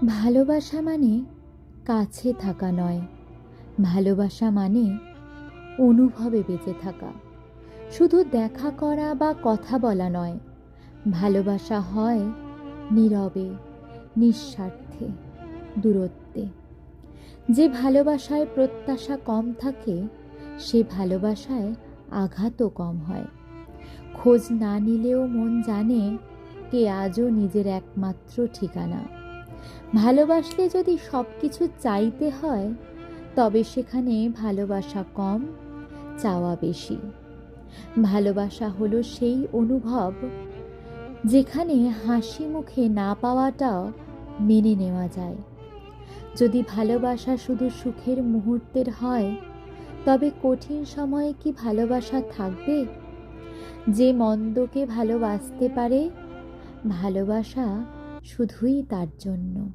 ভালোবাসা মানে কাছে থাকা নয়, ভালোবাসা মানে অনুভবে বেঁচে থাকা। শুধু দেখা করা বা কথা বলা নয়, ভালোবাসা হয় নীরবে, নিঃস্বার্থে, দূরত্বে। যে ভালোবাসায় প্রত্যাশা কম থাকে, সে ভালোবাসায় আঘাতও কম হয়। খোঁজ না নিলেও মন জানে কে আজও নিজের একমাত্র ঠিকানা। ভালোবাসলে যদি সব কিছু চাইতে হয়, তবে সেখানে ভালোবাসা কম, চাওয়া বেশি। ভালোবাসা হলো সেই অনুভব যেখানে হাসি মুখে না পাওয়াটাও মেনে নেওয়া যায়। যদি ভালোবাসা শুধু সুখের মুহূর্তের হয়, তবে কঠিন সময়ে কি ভালোবাসা থাকবে? যে মন্দকে ভালোবাসতে পারে, ভালোবাসা শুধুই তার জন্য।